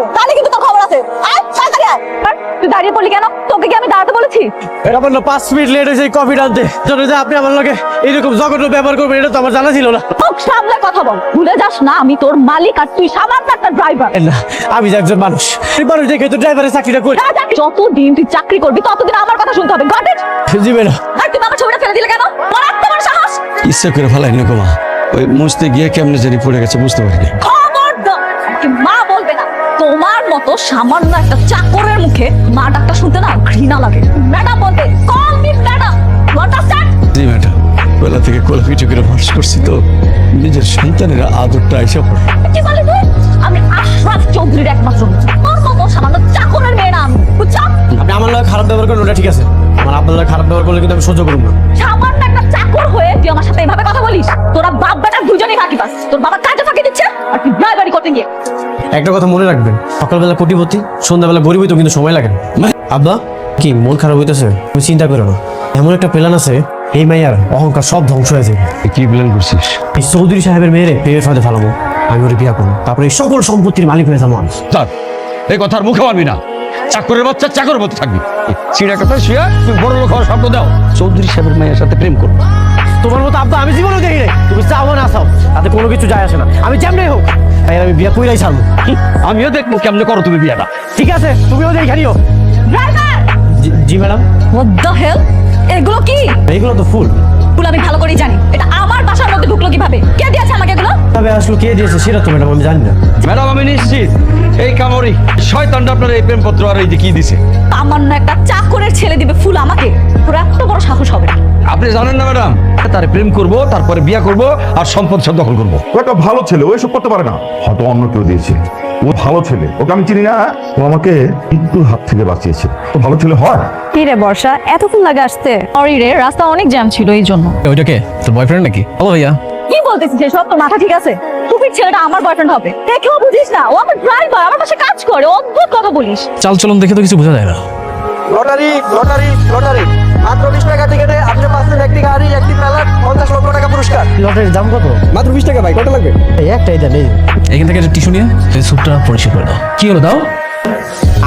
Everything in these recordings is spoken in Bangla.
করে, তাহলে কিন্তু তোর খবর আছে। আয় তাড়াতাড়ি আয়। তুই দাঁড়িয়ে পড়লি কেন? তোকে কি আমি দাঁড়াতে বলেছি? এটা বললো 5 মিনিট লেট হয়েছে কফি আনতে, জন্য যে আপনি আমার লগে এরকম জঘন্য ব্যবহার করবেন এটা তো আমার জানা ছিল না। মুখ সামলে কথা বল, ভুলে যাস না আমি তোর মালিক আর তুই সামান্য একটা ড্রাইভার। না, আমি যে একজন মানুষ, এই মানুষ দেখে তো ড্রাইভারের চাকরিটা করি। যতদিন তুই চাকরি করবি ততদিন আমার কথা শুনতে হবে। Got it? G madam. আর তুমি আমার ছবিটা ফেলে দিলে কেন? তোর এত বড় সাহস! ইচ্ছা করে ফেলাইনি গো মা, ওই মুছতে গিয়ে কেমনে জানি পড়ে গেছে বুঝতে পারিনি। খবরদার আমাকে মা বলবে না। তোমার মতো সামান্য একটা চাকরের মুখে মা ডাকটা শুনতে না ঘৃণা লাগে। ম্যাডাম বলতে, call me madam. You understand? জি ম্যাডাম, বেলা থেকে কোলা পিঠে করে মানুষ করছি তো নিজের সন্তানের আদরটা আইসা পড়ে। কি বলে তুই? আমি আশরাফ চৌধুরীর একমাত্র মেয়ে। তোর মতো সামান্য চাকরের মেয়ে না আমি, বুঝছো? আপনি আমার লগে খারাপ ব্যবহার করেন ওটা ঠিক আছে, আমার আপনার লগে খারাপ ব্যবহার করলে কিন্তু আমি সহ্য করব না। সামান্য একটা চাকর হয়ে তুই আমার সাথে এইভাবে কথা বলিস? তোরা বাপ বেটা দুজনেই ফাঁকি পাস। তোর বাবা কাজে ফাঁকি দিচ্ছে আর তুই ড্রাইভারি করতে গিয়ে। একটা কথা মনে রাখবেন, সকালবেলা কোটিপতি, সন্ধ্যাবেলা গরিব হইতো কিন্তু সময় লাগে না। আব্বা কি মন খারাপ হইতেছে? তুমি চিন্তা করো না, এমন একটা প্ল্যান আছে, এই মাইয়ার অহংকার সব ধ্বংস হয়ে যাবে। কি প্ল্যান করছিস? এই চৌধুরী সাহেবের মেয়েরে পেয়ে ফাঁদে ফেলাবো, আমি ওরে বিয়া করবো, তারপরে এই সকল সম্পত্তির মালিক হয়ে যাবো আমি। স্যার, এই কথার মুখে মানবি না। চাকরের বাচ্চা চাকরের মতো থাকবি। চিড়া কথা শুয়া তুই বড় লোক হওয়ার স্বপ্ন দাও, চৌধুরী সাহেবের মেয়ের সাথে প্রেম করবো। তোমার মতো আব্বা আমি জীবনে দেখি নাই, তুমি চাও না চাও তাতে কোনো কিছু যায় আসে না, আমি যেমনি হোক তাই আমি বিয়া কইরাই ছাড়বো। আমিও দেখবো কেমনে করো তুমি বিয়াটা। ঠিক আছে, তুমিও দেখানিও। ড্রাইভার! জি ম্যাডাম। What the hell? এগুলো কি? এইগুলো তো ফুল। ফুল আমি ভালো করেই জানি। এটা আমার বাসার মধ্যে ঢুকলো কিভাবে? কে দিয়েছে আমাকে এগুলো? তবে আসলে কে দিয়েছে সেটা তো ম্যাডাম আমি জানি না। ম্যাডাম আমি নিশ্চিত এই কামড়ি শয়তানটা আপনার এই প্রেমপত্র আর এই যে কি দিছে। সামান্য একটা চাকরের ছেলে দিবে ফুল আমাকে? তোর এত বড় সাহস হবে না? আপনি জানেন না ম্যাডাম, তার প্রেম করব, তারপরে বিয়া করব আর সম্পদ সব দখল করবো। ও একটা ভালো ছেলে, ও এসব করতে পারে না। হয়তো অন্য কেউ দিয়েছে। ও ভালো ছেলে, ওকে আমি চিনি না। ও আমাকে মৃত্যুর হাত থেকে বাঁচিয়েছে। ও ভালো ছেলে হয়। কি রে বর্ষা, এতক্ষণ লাগে আসতে? সরি রে, রাস্তা অনেক জ্যাম ছিল এই জন্য। ওইটাকে তোর বয়ফ্রেন্ড নাকি? হ্যালো ভাইয়া। কি বলতেছিস এসব? তোর মাথা ঠিক আছে? টুপির ছেলেটা আমার বয়ফ্রেন্ড হবে? দেখেও বুঝিস না? ও আমার ড্রাইভার, আমার পাশে কাজ করে। অদ্ভুত কথা বলিস। চাল চলন দেখে তো কিছু বোঝা যায় না। লটারি লটারি লটারি, মাত্র 20 টাকা টিকেটে আপনি পাচ্ছেন একটি গাড়ি, একটি প্যালেট, 50 লক্ষ টাকা পুরস্কার। লটারির দাম কত? মাত্র 20 টাকা ভাই, কত লাগবে? এই একটাই দেন। এই এখান থেকে একটা টিস্যু নিয়ে এই স্যুপটা পরিষ্কার করে দাও। কি হলো দাও?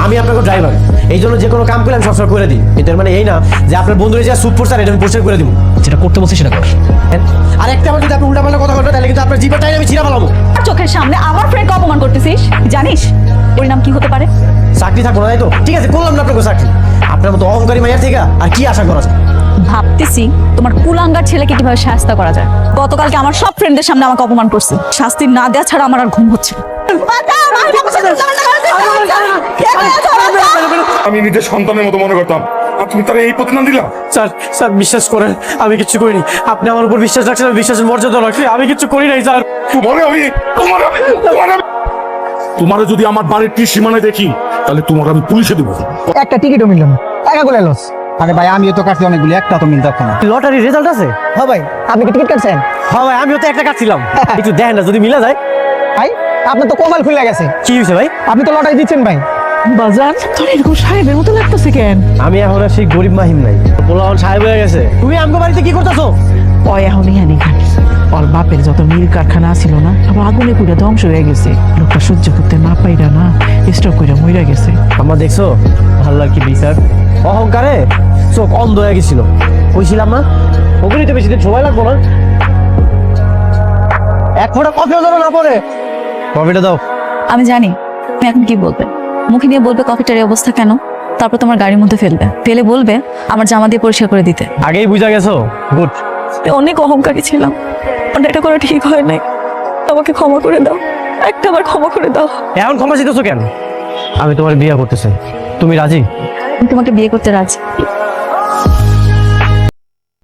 আমি আপনাকে ড্রাইভার, এই জন্য যে কোনো কাম করলে আমি সবসময় করে দিই। এটার মানে এই না যে আপনার বন্ধুরা যা সুপ পড়ছে এটা আমি পরিষ্কার করে দিব। যেটা করতে বলছি সেটা কর। আর একটা আমার যদি আপনি উল্টাপাল্টা কথা বলবেন তাহলে কিন্তু আপনার জিভের টাইম আমি ছিঁড়া ফেলাবো। আর চোখের সামনে আমার ফ্রেন্ডকে অপমান করতেছিস? জানিস পরিণাম কি হতে পারে? চাকরি থাকবো না, তাই তো? ঠিক আছে, করলাম না আপনাকে চাকরি। আপনার মতো অহংকারী মাইয়ার থেকে আর কি আশা করা যায়? ভাবতেছি তোমার কুলাঙ্গার ছেলেকে কিভাবে শাস্তি করা যায়। গতকালকে আমার সব ফ্রেন্ডদের সামনে আমাকে অপমান করছে। শাস্তি না দেওয়া ছাড়া আমার আর ঘুম হচ্ছে না। আমি নিজের সন্তানের মতো মনে করতাম, আর তুমি তারা এই প্রতিদান দিলা। স্যার স্যার বিশ্বাস করেন আমি কিচ্ছু করিনি। আপনি আমার উপর বিশ্বাস রাখছেন, আমি বিশ্বাসের মর্যাদা রাখছি। আমি কিচ্ছু করি নাই স্যার। তোমার যদি আমার বাড়ির সীমানায় দেখি তাহলে তোমার আমি পুলিশে দেবো। একটা টিকিটও মিলল না, টাকা গুলো লস। আরে ভাই আমিও তো কাটছি অনেকগুলো, একটা তো মিলতে না। লটারির রেজাল্ট আছে? হ্যাঁ ভাই, আপনি কি টিকিট কাটছেন? হ্যাঁ ভাই, আমিও তো একটা কাটছিলাম। একটু দেখেন না যদি মিলা যায়। ভাই আপনার তো কমাল খুলে গেছে। কি হয়েছে ভাই? আপনি তো লটারি দিচ্ছেন ভাই। বাজার তোর এরকম সাহেবের মতো লাগতেছে কেন? আমি এখন আর সেই গরিব মাহিম নাই, পোলাওয়ান সাহেব হয়ে গেছে। তুমি আমগো বাড়িতে কি করতেছো? ও এখন ইহানি খানি ওর বাপের যত মিল কারখানা ছিল না সব আগুনে পুড়ে ধ্বংস হয়ে গেছে। লোকটা সহ্য করতে না পাইরা না স্ট্রোক করে মইরা গেছে। আমার দেখছো ভাল্লার কি বিচার? অহংকারে চোখ অন্ধ হয়ে গেছিল। কইছিলাম না ওগুলি তো বেশি দিন সময় লাগবো না। এক ফোঁটা কফিও যেন না পড়ে। কফিটা দাও। আমি জানি তুমি এখন কি বলবে। মুখে নিয়ে বলবে কফিটার এই অবস্থা কেন, তারপর তোমার গাড়ির মধ্যে ফেলে বলবে আমার জামা দিয়ে পরিষ্কার করে দিতে। আগেই বুঝা গেছো? গুড। অনেক অহংকারী ছিলাম, এটা করা ঠিক হয় নাই। আমাকে ক্ষমা করে দাও, একটাবার ক্ষমা করে দাও। এখন ক্ষমা চাইতেছো কেন? আমি তোমার বিয়ে করতে চাই, তুমি রাজি? আমি তোমাকে বিয়ে করতে রাজি।